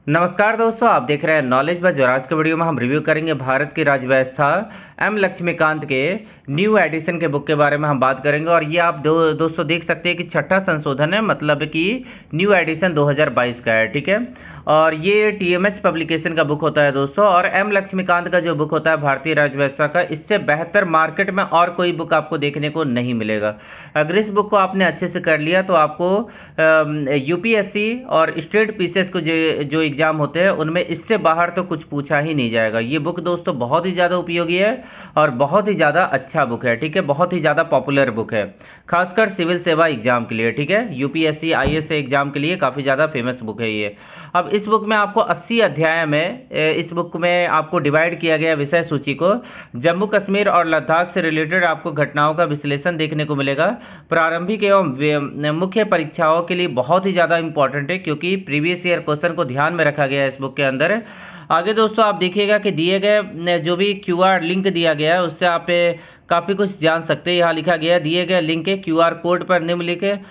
नमस्कार दोस्तों, आप देख रहे हैं नॉलेज बस। और आज के वीडियो में हम रिव्यू करेंगे भारत की राज्य व्यवस्था एम लक्ष्मीकांत के न्यू एडिशन के बुक के बारे में हम बात करेंगे। और ये आप दोस्तों देख सकते हैं कि छठा संशोधन है, मतलब कि न्यू एडिशन 2022 का है। ठीक है, और ये टीएमएच पब्लिकेशन का बुक होता है दोस्तों। और एम लक्ष्मीकांत का जो बुक होता है भारतीय राज्य व्यवस्था का, इससे बेहतर मार्केट में और कोई बुक आपको देखने को नहीं मिलेगा। अगर इस बुक को आपने अच्छे से कर लिया तो आपको यूपीएससी और स्टेट पीसीएस को जो एग्जाम होते हैं उनमें इससे बाहर तो कुछ पूछा ही नहीं जाएगा। ये बुक दोस्तों बहुत ही ज़्यादा उपयोगी है और बहुत ही ज़्यादा अच्छा बुक है। ठीक है, बहुत ही ज़्यादा पॉपुलर बुक है, खासकर सिविल सेवा एग्जाम के लिए। ठीक है, यूपीएससी आईएएस एग्जाम के लिए काफ़ी ज़्यादा फेमस बुक है ये। अब इस बुक में आपको 80 अध्याय में इस बुक में आपको डिवाइड किया गया विषय सूची को। जम्मू कश्मीर और लद्दाख से रिलेटेड आपको घटनाओं का विश्लेषण देखने को मिलेगा। प्रारंभिक एवं मुख्य परीक्षाओं के लिए बहुत ही ज़्यादा इंपॉर्टेंट है, क्योंकि प्रीवियस ईयर क्वेश्चन को ध्यान में रखा गया है इस बुक के अंदर। आगे दोस्तों आप देखिएगा कि दिए गए जो भी क्यूआर लिंक दिया गया है उससे आप काफ़ी कुछ जान सकते हैं। यहाँ लिखा गया है, दिए गए लिंक के क्यूआर कोड पर निम्नलिखित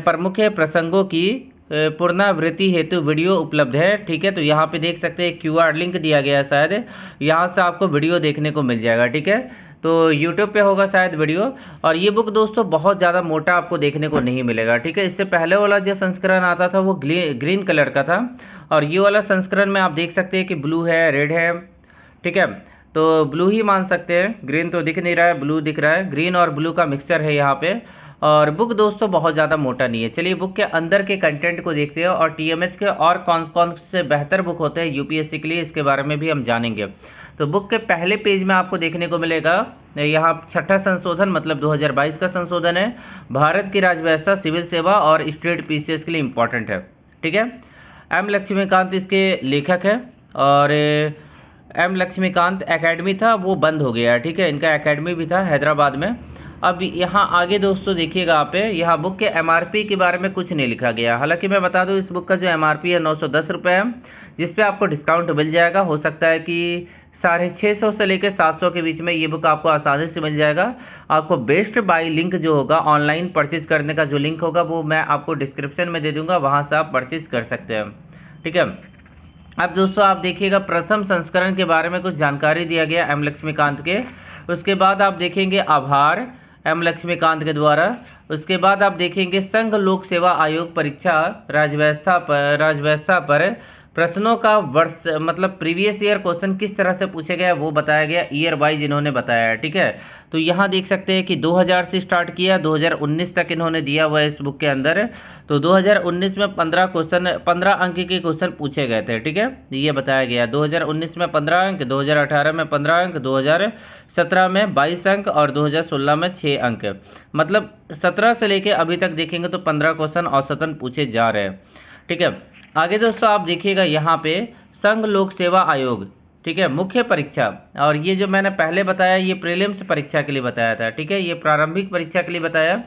प्रमुख प्रसंगों की पुनरावृत्ति हेतु वीडियो उपलब्ध है। ठीक है, तो यहाँ पे देख सकते हैं क्यूआर लिंक दिया गया है, शायद यहाँ से आपको वीडियो देखने को मिल जाएगा। ठीक है, तो YouTube पे होगा शायद वीडियो। और ये बुक दोस्तों बहुत ज़्यादा मोटा आपको देखने को नहीं मिलेगा। ठीक है, इससे पहले वाला जो संस्करण आता था वो ग्रीन कलर का था, और ये वाला संस्करण में आप देख सकते हैं कि ब्लू है, रेड है। ठीक है, तो ब्लू ही मान सकते हैं, ग्रीन तो दिख नहीं रहा है, ब्लू दिख रहा है। ग्रीन और ब्लू का मिक्सचर है यहाँ पे। और बुक दोस्तों बहुत ज़्यादा मोटा नहीं है। चलिए बुक के अंदर के कंटेंट को देखते हैं और टीएमएच के और कौन कौन से बेहतर बुक होते हैं यूपीएससी के लिए, इसके बारे में भी हम जानेंगे। तो बुक के पहले पेज में आपको देखने को मिलेगा यहाँ छठा संशोधन, मतलब 2022 का संशोधन है। भारत की राज्य व्यवस्था सिविल सेवा और स्टेट पीसीएस के लिए इंपॉर्टेंट है। ठीक है, एम लक्ष्मीकांत इसके लेखक है। और एम लक्ष्मीकांत एकेडमी था वो बंद हो गया है। ठीक है, इनका एकेडमी भी था हैदराबाद में। अब यहाँ आगे दोस्तों देखिएगा आप, यहाँ बुक के एमआरपी के बारे में कुछ नहीं लिखा गया। हालांकि मैं बता दूँ इस बुक का जो एमआरपी है 910 रुपये है, जिसपे आपको डिस्काउंट मिल जाएगा। हो सकता है कि 650 से लेकर 700 के बीच में ये बुक आपको आसानी से मिल जाएगा। आपको बेस्ट बाई लिंक जो होगा, ऑनलाइन परचेज करने का जो लिंक होगा वो मैं आपको डिस्क्रिप्शन में दे दूंगा, वहाँ से आप परचेज कर सकते हैं। ठीक है, अब दोस्तों आप देखिएगा प्रथम संस्करण के बारे में कुछ जानकारी दिया गया एम लक्ष्मीकांत के। उसके बाद आप देखेंगे आभार एम लक्ष्मीकांत के द्वारा। उसके बाद आप देखेंगे संघ लोक सेवा आयोग परीक्षा राजव्यवस्था पर प्रश्नों का वर्ष, मतलब प्रीवियस ईयर क्वेश्चन किस तरह से पूछे गए वो बताया गया, ईयर वाइज इन्होंने बताया है। ठीक है, तो यहाँ देख सकते हैं कि 2000 से स्टार्ट किया, 2019 तक इन्होंने दिया हुआ है इस बुक के अंदर। तो 2019 में 15 अंक के क्वेश्चन पूछे गए थे। ठीक है, ये बताया गया 2019 में 15 अंक, 2018 में 15 अंक, 2017 में 22 अंक और 2016 में 6 अंक। मतलब 17 से लेके अभी तक देखेंगे तो 15 क्वेश्चन औसतन पूछे जा रहे हैं। ठीक है, आगे दोस्तों आप देखिएगा यहाँ पे संघ लोक सेवा आयोग। ठीक है, मुख्य परीक्षा, और ये जो मैंने पहले बताया ये प्रीलिम्स परीक्षा के लिए बताया था। ठीक है, ये प्रारंभिक परीक्षा के लिए बताया।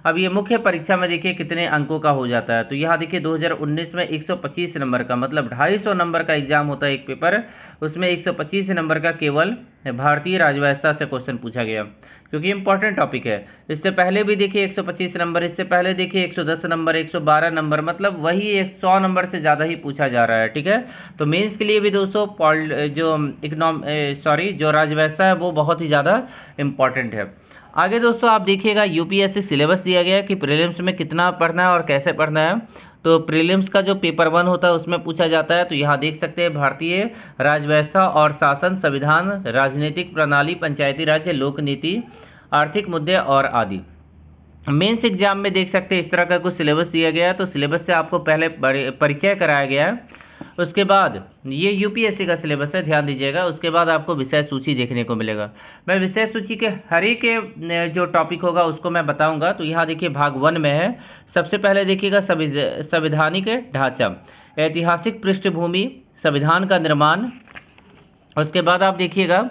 अब ये मुख्य परीक्षा में देखिए कितने अंकों का हो जाता है। तो यहाँ देखिए 2019 में 125 नंबर का, मतलब 250 नंबर का एग्जाम होता है एक पेपर, उसमें 125 नंबर का केवल भारतीय राज्य व्यवस्था से क्वेश्चन पूछा गया, क्योंकि इंपॉर्टेंट टॉपिक है। इससे पहले भी देखिए 125 नंबर, इससे पहले देखिए 110 नंबर, 112 नंबर, मतलब वही 100 नंबर से ज़्यादा ही पूछा जा रहा है। ठीक है, तो मेंस के लिए भी दोस्तों जो राज्य व्यवस्था है वो बहुत ही ज़्यादा इंपॉर्टेंट है। आगे दोस्तों आप देखिएगा यूपीएससी सिलेबस दिया गया है कि प्रीलिम्स में कितना पढ़ना है और कैसे पढ़ना है। तो प्रीलिम्स का जो पेपर 1 होता है उसमें पूछा जाता है। तो यहाँ देख सकते हैं भारतीय राज्य व्यवस्था और शासन, संविधान, राजनीतिक प्रणाली, पंचायती राज, लोक नीति, आर्थिक मुद्दे और आदि। मेंस एग्जाम में देख सकते हैं इस तरह का कुछ सिलेबस दिया गया है। तो सिलेबस से आपको पहले परिचय कराया गया है। उसके बाद ये यूपीएससी का सिलेबस है, ध्यान दीजिएगा। उसके बाद आपको विषय सूची देखने को मिलेगा। मैं विषय सूची के हर एक के जो टॉपिक होगा उसको मैं बताऊंगा। तो यहाँ देखिए भाग 1 में है, सबसे पहले देखिएगा संवैधानिक ढांचा, ऐतिहासिक पृष्ठभूमि, संविधान का निर्माण। उसके बाद आप देखिएगा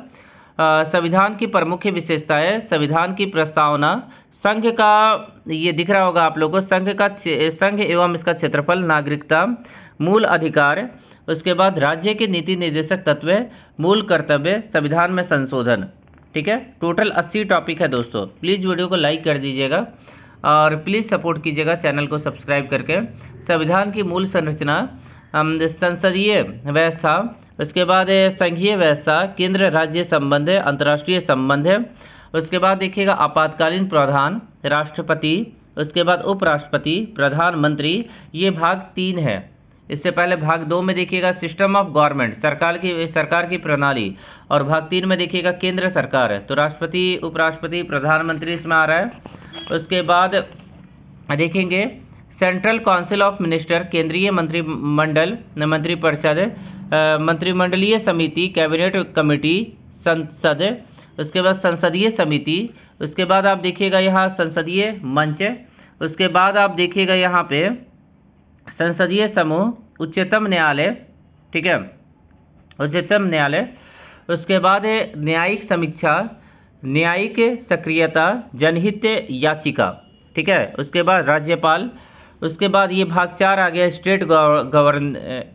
संविधान की प्रमुख विशेषताएं, संविधान की प्रस्तावना, संघ का, ये दिख रहा होगा आप लोगों को, संघ एवं इसका क्षेत्रफल, नागरिकता, मूल अधिकार। उसके बाद राज्य के नीति निर्देशक तत्व, मूल कर्तव्य, संविधान में संशोधन। ठीक है, टोटल 80 टॉपिक है दोस्तों। प्लीज़ वीडियो को लाइक कर दीजिएगा और प्लीज़ सपोर्ट कीजिएगा चैनल को सब्सक्राइब करके। संविधान की मूल संरचना, संसदीय व्यवस्था, उसके बाद संघीय व्यवस्था, केंद्र राज्य संबंध, अंतर्राष्ट्रीय संबंध, उसके बाद देखिएगा आपातकालीन प्रावधान, राष्ट्रपति, उसके बाद उपराष्ट्रपति, प्रधानमंत्री, ये भाग 3 है। इससे पहले भाग 2 में देखिएगा सिस्टम ऑफ गवर्नमेंट, सरकार की प्रणाली, और भाग 3 में देखिएगा केंद्र सरकार है। तो राष्ट्रपति, उपराष्ट्रपति, प्रधानमंत्री इसमें आ रहा है। उसके बाद देखेंगे सेंट्रल काउंसिल ऑफ मिनिस्टर, केंद्रीय मंत्रिमंडल, मंत्रिपरिषद, मंत्रिमंडलीय समिति, कैबिनेट कमेटी, संसद, उसके बाद संसदीय समिति, उसके बाद आप देखिएगा यहाँ संसदीय मंच, उसके बाद आप देखिएगा यहाँ पे संसदीय समूह, उच्चतम न्यायालय, ठीक है, उच्चतम न्यायालय, उसके बाद है न्यायिक समीक्षा, न्यायिक सक्रियता, जनहित याचिका, ठीक है, उसके बाद राज्यपाल, उसके बाद ये भाग 4 आ गया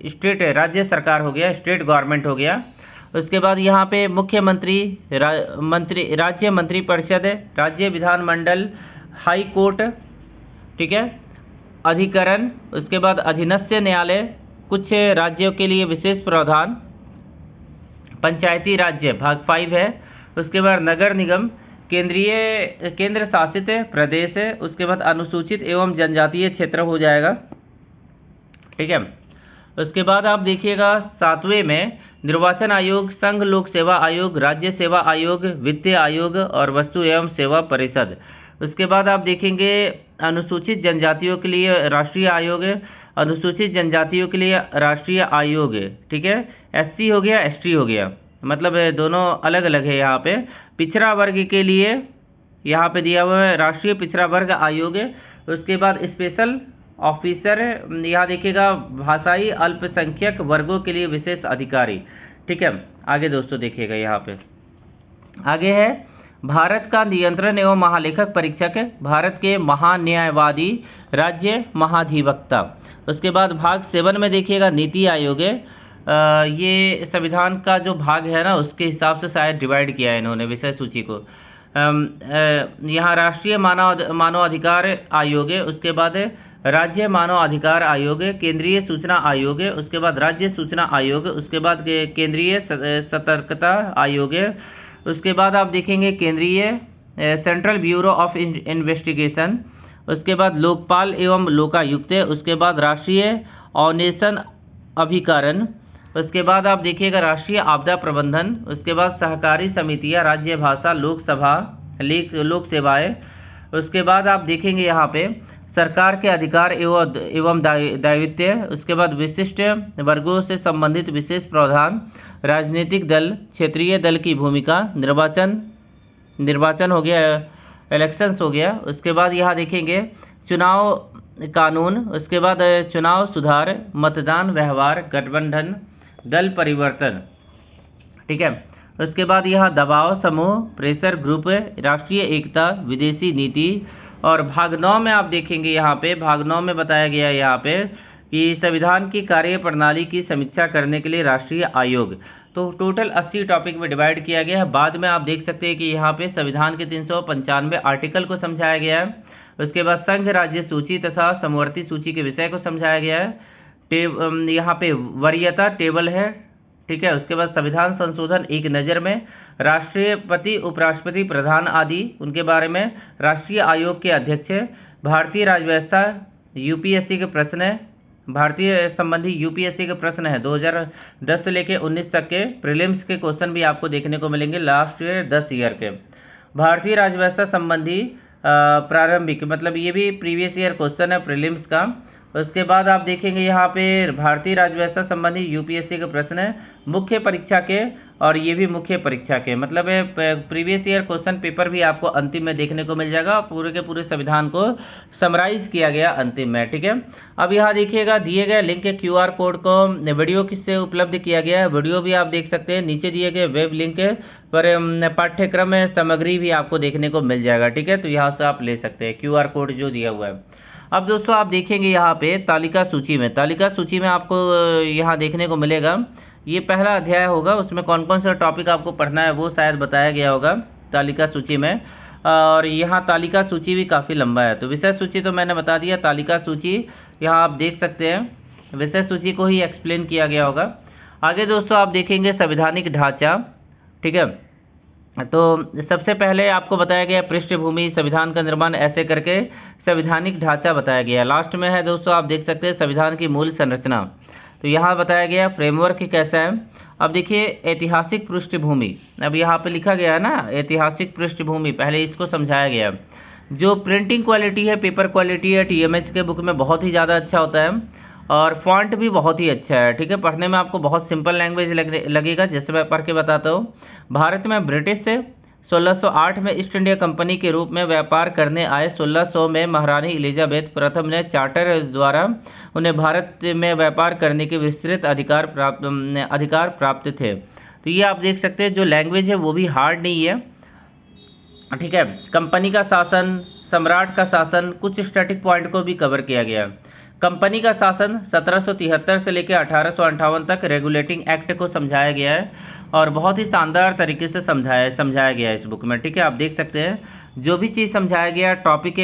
स्टेट राज्य सरकार हो गया, स्टेट गवर्नमेंट हो गया। उसके बाद यहाँ पे मुख्यमंत्री, राज्य मंत्रिपरिषद, राज्य विधानमंडल, हाई कोर्ट, ठीक है, अधिकरण, उसके बाद अधीनस्थ न्यायालय, कुछ राज्यों के लिए विशेष प्रावधान, पंचायती राज्य भाग 5 है। उसके बाद नगर निगम, केंद्र शासित प्रदेश, उसके बाद अनुसूचित एवं जनजातीय क्षेत्र हो जाएगा, ठीक है। उसके बाद आप देखिएगा 7वें में निर्वाचन आयोग, संघ लोक सेवा आयोग, राज्य सेवा आयोग, वित्त आयोग और वस्तु एवं सेवा परिषद। उसके बाद आप देखेंगे अनुसूचित जनजातियों के लिए राष्ट्रीय आयोग, अनुसूचित जनजातियों के लिए राष्ट्रीय आयोग, ठीक है, एससी हो गया, एसटी हो गया, मतलब दोनों अलग अलग है। यहाँ पे पिछड़ा वर्ग के लिए यहाँ पे दिया हुआ है राष्ट्रीय पिछड़ा वर्ग आयोग। उसके बाद स्पेशल ऑफिसर, यहाँ देखिएगा भाषाई अल्पसंख्यक वर्गों के लिए विशेष अधिकारी, ठीक है। आगे दोस्तों देखिएगा यहाँ पे आगे है भारत का नियंत्रण एवं महालेखक परीक्षक, भारत के महान्यायवादी, राज्य महाधिवक्ता। उसके बाद भाग 7 में देखिएगा नीति आयोग, ये संविधान का जो भाग है ना उसके हिसाब से शायद डिवाइड किया है इन्होंने विषय सूची को। यहाँ राष्ट्रीय मानव अधिकार आयोग, उसके बाद राज्य मानव अधिकार आयोग, केंद्रीय सूचना आयोग, उसके बाद राज्य सूचना आयोग, उसके बाद केंद्रीय सतर्कता आयोग, उसके बाद आप देखेंगे केंद्रीय सेंट्रल ब्यूरो ऑफ इन्वेस्टिगेशन, उसके बाद लोकपाल एवं लोकायुक्त, उसके बाद राष्ट्रीय अन्वेषण अभिकरण, उसके बाद आप देखिएगा राष्ट्रीय आपदा प्रबंधन, उसके बाद सहकारी समितियां, राज्य भाषा, लोक सेवाएं, उसके बाद आप देखेंगे यहाँ पे सरकार के अधिकार एवं दायित्व, उसके बाद विशिष्ट वर्गों से संबंधित विशेष प्रावधान, राजनीतिक दल, क्षेत्रीय दल की भूमिका, निर्वाचन हो गया, इलेक्शंस हो गया। उसके बाद यहाँ देखेंगे चुनाव कानून, उसके बाद चुनाव सुधार, मतदान व्यवहार, गठबंधन, दल परिवर्तन, ठीक है। उसके बाद यहाँ दबाव समूह, प्रेशर ग्रुप, राष्ट्रीय एकता, विदेशी नीति। और भाग 9 में आप देखेंगे यहाँ पे भाग 9 में बताया गया है यहाँ पे कि संविधान की कार्य प्रणाली की समीक्षा करने के लिए राष्ट्रीय आयोग। तो टोटल 80 टॉपिक में डिवाइड किया गया है। बाद में आप देख सकते हैं कि यहाँ पे संविधान के 395 आर्टिकल को समझाया गया है। उसके बाद संघ राज्य सूची तथा समवर्ती सूची के विषय को समझाया गया है। यहाँ पे वरीयता टेबल है, ठीक है। उसके बाद संविधान संशोधन एक नज़र में, राष्ट्रपति, उपराष्ट्रपति, प्रधान आदि उनके बारे में, राष्ट्रीय आयोग के अध्यक्ष, भारतीय राजव्यवस्था, यूपीएससी के प्रश्न है, भारतीय संबंधी यूपीएससी के प्रश्न है 2010 से लेके 19 तक के प्रीलिम्स के क्वेश्चन भी आपको देखने को मिलेंगे लास्ट ईयर 10 ईयर के। भारतीय राजव्यवस्था संबंधी प्रारंभिक, मतलब ये भी प्रीवियस ईयर क्वेश्चन है प्रीलिम्स का। उसके बाद आप देखेंगे यहाँ पे भारतीय राजव्यवस्था संबंधी यूपीएससी के प्रश्न है मुख्य परीक्षा के, और ये भी मुख्य परीक्षा के, मतलब प्रीवियस ईयर क्वेश्चन पेपर भी आपको अंतिम में देखने को मिल जाएगा। पूरे के पूरे संविधान को समराइज किया गया अंतिम में, ठीक है। अब यहाँ देखिएगा दिए गए लिंक के क्यूआर कोड को वीडियो किससे उपलब्ध किया गया है, वीडियो भी आप देख सकते हैं। नीचे दिए गए वेब लिंक पर पाठ्यक्रम सामग्री भी आपको देखने को मिल जाएगा, ठीक है। तो यहाँ से आप ले सकते हैं क्यूआर कोड जो दिया हुआ है। अब दोस्तों आप देखेंगे यहाँ पे तालिका सूची में आपको यहाँ देखने को मिलेगा, ये पहला अध्याय होगा, उसमें कौन कौन सा टॉपिक आपको पढ़ना है वो शायद बताया गया होगा तालिका सूची में। और यहाँ तालिका सूची भी काफ़ी लंबा है, तो विषय सूची तो मैंने बता दिया, तालिका सूची यहाँ आप देख सकते हैं विषय सूची को ही एक्सप्लेन किया गया होगा। आगे दोस्तों आप देखेंगे संवैधानिक ढांचा, ठीक है। तो सबसे पहले आपको बताया गया पृष्ठभूमि, संविधान का निर्माण, ऐसे करके संवैधानिक ढांचा बताया गया। लास्ट में है दोस्तों आप देख सकते हैं संविधान की मूल संरचना, तो यहाँ बताया गया फ्रेमवर्क कैसा है। अब देखिए ऐतिहासिक पृष्ठभूमि, अब यहाँ पे लिखा गया है ना ऐतिहासिक पृष्ठभूमि, पहले इसको समझाया गया। जो प्रिंटिंग क्वालिटी है, पेपर क्वालिटी है TMH के बुक में बहुत ही ज़्यादा अच्छा होता है और फॉन्ट भी बहुत ही अच्छा है, ठीक है। पढ़ने में आपको बहुत सिंपल लैंग्वेज लगेगा, जैसे मैं पढ़ के बताता हूँ। भारत में ब्रिटिश से 1608 में ईस्ट इंडिया कंपनी के रूप में व्यापार करने आए। 1600 में महारानी एलिजाबेथ प्रथम ने चार्टर द्वारा उन्हें भारत में व्यापार करने के विस्तृत अधिकार प्राप्त थे। तो ये आप देख सकते हैं जो लैंग्वेज है वो भी हार्ड नहीं है, ठीक है। कंपनी का शासन, सम्राट का शासन, कुछ स्टैटिक पॉइंट को भी कवर किया गया। कंपनी का शासन 1773 से लेकर 1858 तक रेगुलेटिंग एक्ट को समझाया गया है और बहुत ही शानदार तरीके से समझाया गया है इस बुक में, ठीक है। आप देख सकते हैं जो भी चीज़ समझाया गया, टॉपिक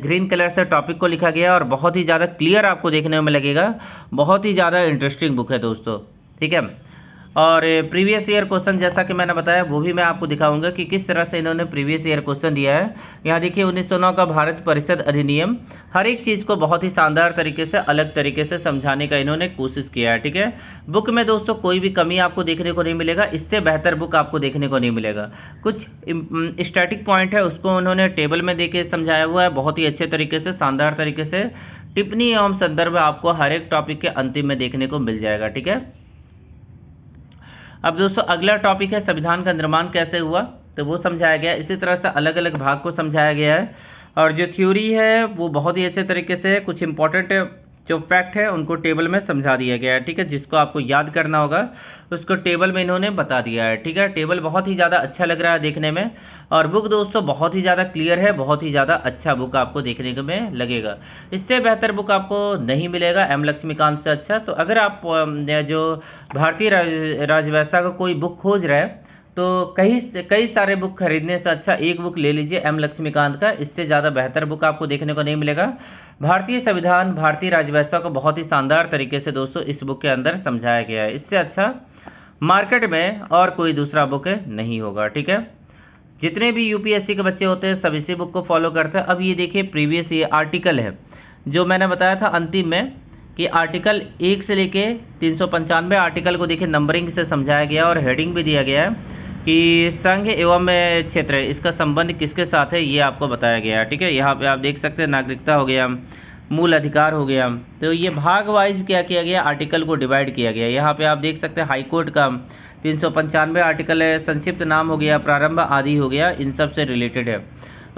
ग्रीन कलर से टॉपिक को लिखा गया और बहुत ही ज़्यादा क्लियर आपको देखने में लगेगा। बहुत ही ज़्यादा इंटरेस्टिंग बुक है दोस्तों, ठीक है। और प्रीवियस ईयर क्वेश्चन जैसा कि मैंने बताया वो भी मैं आपको दिखाऊंगा कि किस तरह से इन्होंने प्रीवियस ईयर क्वेश्चन दिया है। यहाँ देखिए 1909 का भारत परिषद अधिनियम, हर एक चीज़ को बहुत ही शानदार तरीके से, अलग तरीके से समझाने का इन्होंने कोशिश किया है, ठीक है। बुक में दोस्तों कोई भी कमी आपको देखने को नहीं मिलेगा, इससे बेहतर बुक आपको देखने को नहीं मिलेगा। कुछ स्टैटिक पॉइंट है उसको उन्होंने टेबल में देके समझाया हुआ है, बहुत ही अच्छे तरीके से, शानदार तरीके से। टिप्पणी एवं संदर्भ आपको हर एक टॉपिक के अंतिम में देखने को मिल जाएगा, ठीक है। अब दोस्तों अगला टॉपिक है संविधान का निर्माण कैसे हुआ, तो वो समझाया गया। इसी तरह से अलग अलग भाग को समझाया गया है और जो थ्योरी है वो बहुत ही अच्छे तरीके से, कुछ इंपॉर्टेंट जो फैक्ट है उनको टेबल में समझा दिया गया है, ठीक है। जिसको आपको याद करना होगा उसको टेबल में इन्होंने बता दिया है, ठीक है। टेबल बहुत ही ज़्यादा अच्छा लग रहा है देखने में और बुक दोस्तों बहुत ही ज़्यादा क्लियर है, बहुत ही ज़्यादा अच्छा बुक आपको देखने में लगेगा। इससे बेहतर बुक आपको नहीं मिलेगा एम लक्ष्मीकांत से अच्छा। तो अगर आप जो भारतीय राजव्यवस्था का कोई बुक खोज रहे हैं तो कई सारे बुक खरीदने से अच्छा एक बुक ले लीजिए एम लक्ष्मीकांत का, इससे ज़्यादा बेहतर बुक आपको देखने को नहीं मिलेगा। भारतीय संविधान, भारतीय राजव्यवस्था को बहुत ही शानदार तरीके से दोस्तों इस बुक के अंदर समझाया गया है। इससे अच्छा मार्केट में और कोई दूसरा बुक नहीं होगा, ठीक है। जितने भी यूपीएससी के बच्चे होते हैं सब इसी बुक को फॉलो करते हैं। अब ये देखिए प्रीवियस ये आर्टिकल है जो मैंने बताया था अंतिम में कि आर्टिकल 1 से लेके 395 आर्टिकल को देखिए नंबरिंग से समझाया गया और हेडिंग भी दिया गया है कि संघ एवं क्षेत्र इसका संबंध किसके साथ है, ये आपको बताया गया है, ठीक है। यहाँ पे आप देख सकते हैं नागरिकता हो गया, मूल अधिकार हो गया। तो ये भाग वाइज क्या किया गया, आर्टिकल को डिवाइड किया गया। यहाँ पे आप देख सकते हैं हाईकोर्ट का 395 आर्टिकल है, संक्षिप्त नाम हो गया, प्रारंभ आदि हो गया, इन सब से रिलेटेड है।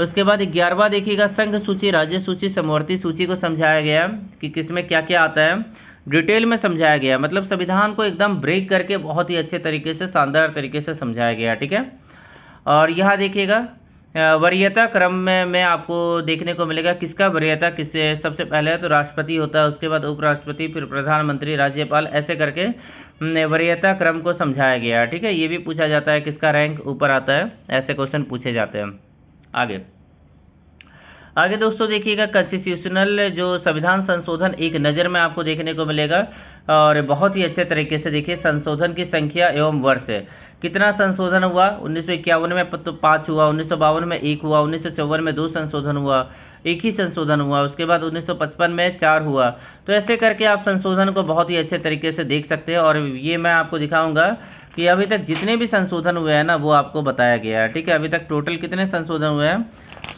उसके बाद 11वां देखिएगा संघ सूची, राज्य सूची, समवर्ती सूची को समझाया गया कि किसमें क्या क्या आता है, डिटेल में समझाया गया। मतलब संविधान को एकदम ब्रेक करके बहुत ही अच्छे तरीके से, शानदार तरीके से समझाया गया, ठीक है। और यहाँ देखिएगा वरीयता क्रम में आपको देखने को मिलेगा किसका वरीयता किससे सबसे पहले है, तो राष्ट्रपति होता है, उसके बाद उपराष्ट्रपति, फिर प्रधानमंत्री, राज्यपाल, ऐसे करके वरीयता क्रम को समझाया गया, ठीक है। ये भी पूछा जाता है किसका रैंक ऊपर आता है, ऐसे क्वेश्चन पूछे जाते हैं। आगे दोस्तों देखिएगा कॉन्स्टिट्यूशनल जो संविधान संशोधन एक नज़र में आपको देखने को मिलेगा और बहुत ही अच्छे तरीके से देखिए संशोधन की संख्या एवं वर्ष है। कितना संशोधन हुआ, 1951 में 5 हुआ, 1952 में 1 हुआ, 1954 में 2 संशोधन हुआ, 1 ही संशोधन हुआ, उसके बाद 1955 में 4 हुआ। तो ऐसे करके आप संशोधन को बहुत ही अच्छे तरीके से देख सकते हैं और ये मैं आपको दिखाऊंगा कि अभी तक जितने भी संशोधन हुए हैं ना वो आपको बताया गया है, ठीक है। अभी तक टोटल कितने संशोधन हुए हैं,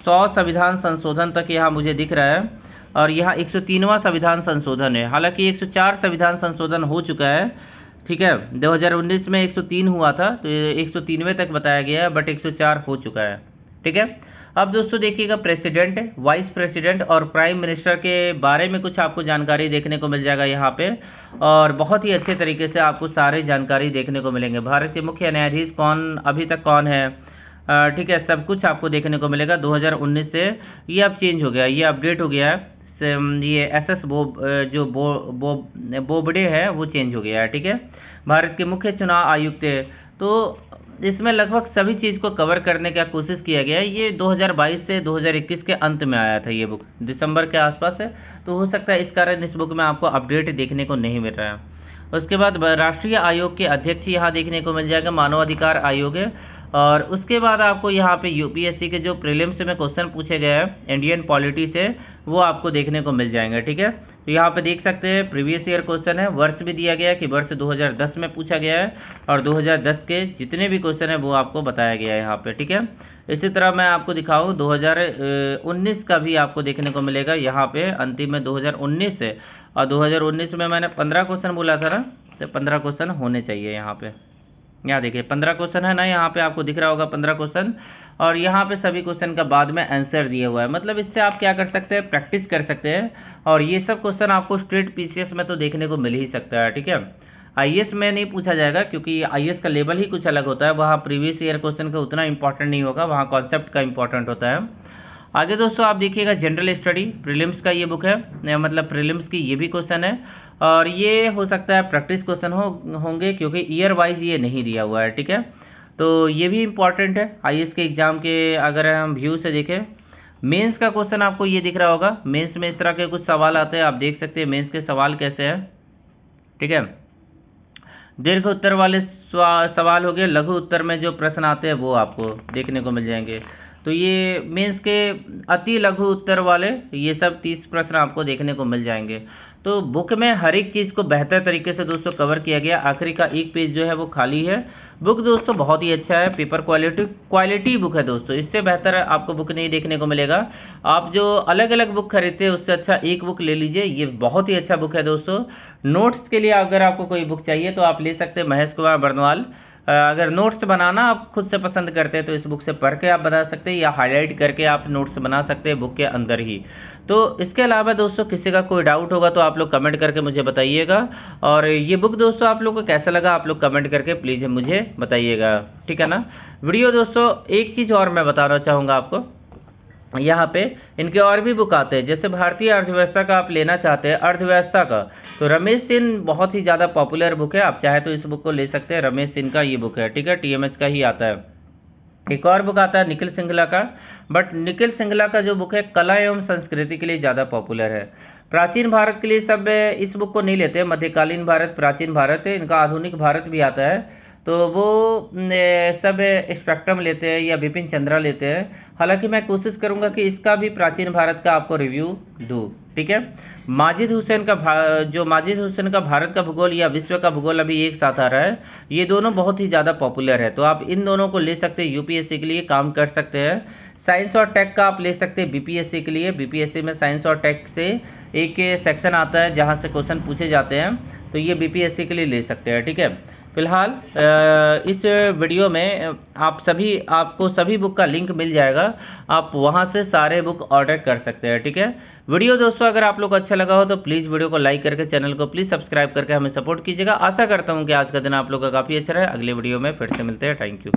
100 संविधान संशोधन तक यहाँ मुझे दिख रहा है और यहाँ 103वां संविधान संशोधन है। हालांकि 104 संविधान संशोधन हो चुका है, ठीक है। 2019 में 103 हुआ था तो 103वें तक बताया गया है, बट 104 हो चुका है, ठीक है। अब दोस्तों देखिएगा प्रेसिडेंट, वाइस प्रेसिडेंट और प्राइम मिनिस्टर के बारे में कुछ आपको जानकारी देखने को मिल जाएगा यहाँ पे और बहुत ही अच्छे तरीके से आपको सारी जानकारी देखने को मिलेंगे। भारत के मुख्य न्यायाधीश कौन अभी तक कौन है, ठीक है, सब कुछ आपको देखने को मिलेगा। 2019 से ये अब चेंज हो गया, ये अपडेट हो गया है, ये SS बोबडे है वो चेंज हो गया है, ठीक है। भारत के मुख्य चुनाव आयुक्त तो इसमें लगभग सभी चीज़ को कवर करने का कोशिश किया गया है। ये 2022 से 2021 के अंत में आया था, ये बुक दिसंबर के आसपास है, तो हो सकता है इस कारण इस बुक में आपको अपडेट देखने को नहीं मिल रहा है। उसके बाद राष्ट्रीय आयोग के अध्यक्ष यहाँ देखने को मिल जाएगा, मानवाधिकार आयोग है। और उसके बाद आपको यहाँ पे यूपीएससी के जो प्रीलिम्स में क्वेश्चन पूछे गए हैं इंडियन पॉलिटी से, वो आपको देखने को मिल जाएंगे। ठीक है, तो यहाँ पे देख सकते हैं प्रीवियस ईयर क्वेश्चन है, वर्ष भी दिया गया है कि वर्ष 2010 में पूछा गया है, और 2010 के जितने भी क्वेश्चन है वो आपको बताया गया है यहाँ पे। ठीक है, इसी तरह मैं आपको दिखाऊँ 2019 का भी आपको देखने को मिलेगा यहाँ पे अंतिम में 2019 है, और 2019 में मैंने 15 क्वेश्चन बोला था ना, तो 15 क्वेश्चन होने चाहिए यहाँ पे। यहाँ देखिए 15 क्वेश्चन है ना, यहाँ पे आपको दिख रहा होगा 15 क्वेश्चन, और यहाँ पे सभी क्वेश्चन का बाद में आंसर दिया हुआ है। मतलब इससे आप क्या कर सकते हैं, प्रैक्टिस कर सकते हैं, और ये सब क्वेश्चन आपको स्ट्रेट पीसीएस में तो देखने को मिल ही सकता है। ठीक है, आईएएस में नहीं पूछा जाएगा क्योंकि आईएएस का लेवल ही कुछ अलग होता है, वहाँ प्रीवियस ईयर क्वेश्चन का उतना इंपॉर्टेंट नहीं होगा, वहाँ कॉन्सेप्ट का इंपॉर्टेंट होता है। आगे दोस्तों आप देखिएगा जनरल स्टडी प्रीलिम्स का ये बुक है, मतलब प्रीलिम्स की ये भी क्वेश्चन है, और ये हो सकता है प्रैक्टिस क्वेश्चन होंगे क्योंकि ईयर वाइज ये नहीं दिया हुआ है। ठीक है, तो ये भी इम्पॉर्टेंट है आईएएस के एग्जाम के। अगर हम व्यू से देखें मेंस का क्वेश्चन आपको ये दिख रहा होगा, मेंस में इस तरह के कुछ सवाल आते हैं, आप देख सकते हैं मेंस के सवाल कैसे हैं। ठीक है, दीर्घ उत्तर वाले सवाल हो गए, लघु उत्तर में जो प्रश्न आते हैं वो आपको देखने को मिल जाएंगे। तो ये मेंस के अति लघु उत्तर वाले ये सब 30 प्रश्न आपको देखने को मिल जाएंगे। तो बुक में हर एक चीज़ को बेहतर तरीके से दोस्तों कवर किया गया। आखिरी का एक पेज जो है वो खाली है। बुक दोस्तों बहुत ही अच्छा है, पेपर क्वालिटी बुक है दोस्तों, इससे बेहतर आपको बुक नहीं देखने को मिलेगा। आप जो अलग अलग बुक खरीदते हैं उससे अच्छा एक बुक ले लीजिए, ये बहुत ही अच्छा बुक है दोस्तों। नोट्स के लिए अगर आपको कोई बुक चाहिए तो आप ले सकते हैं महेश कुमार बर्नवाल। अगर नोट्स बनाना आप खुद से पसंद करते हैं तो इस बुक से पढ़ के आप बना सकते हैं, या हाईलाइट करके आप नोट्स बना सकते हैं बुक के अंदर ही। तो इसके अलावा दोस्तों किसी का कोई डाउट होगा तो आप लोग कमेंट करके मुझे बताइएगा, और ये बुक दोस्तों आप लोग को कैसा लगा आप लोग कमेंट करके प्लीज़ मुझे बताइएगा। ठीक है ना। वीडियो दोस्तों एक चीज़ और मैं बताना चाहूँगा आपको, यहाँ पे इनके और भी बुक आते हैं, जैसे भारतीय अर्थव्यवस्था का आप लेना चाहते हैं अर्थव्यवस्था का, तो रमेश सिंह बहुत ही ज़्यादा पॉपुलर बुक है, आप चाहे तो इस बुक को ले सकते हैं। रमेश सिंह का ये बुक है, ठीक है, टीएमएच का ही आता है। एक और बुक आता है निखिल सिंगला का, बट निखिल सिंगला का जो बुक है कला एवं संस्कृति के लिए ज़्यादा पॉपुलर है। प्राचीन भारत के लिए सब इस बुक को नहीं लेते, मध्यकालीन भारत प्राचीन भारत है, इनका आधुनिक भारत भी आता है, तो वो सब स्पेक्ट्रम लेते हैं या बिपिन चंद्रा लेते हैं। हालांकि मैं कोशिश करूंगा कि इसका भी प्राचीन भारत का आपको रिव्यू दूँ। ठीक है, माजिद हुसैन का भारत का भूगोल या विश्व का भूगोल अभी एक साथ आ रहा है, ये दोनों बहुत ही ज़्यादा पॉपुलर है, तो आप इन दोनों को ले सकते हैं, यूपीएससी के लिए काम कर सकते हैं। साइंस और टेक का आप ले सकते हैं बीपीएससी के लिए, बीपीएससी में साइंस और टेक से एक सेक्शन आता है जहाँ से क्वेश्चन पूछे जाते हैं, तो ये बीपीएससी के लिए ले सकते हैं। ठीक है, फिलहाल इस वीडियो में आपको सभी बुक का लिंक मिल जाएगा, आप वहां से सारे बुक ऑर्डर कर सकते हैं। ठीक है, वीडियो दोस्तों अगर आप लोग को अच्छा लगा हो तो प्लीज़ वीडियो को लाइक करके चैनल को प्लीज़ सब्सक्राइब करके हमें सपोर्ट कीजिएगा। आशा करता हूं कि आज का दिन आप लोग का काफ़ी अच्छा रहे। अगले वीडियो में फिर से मिलते हैं। Thank you.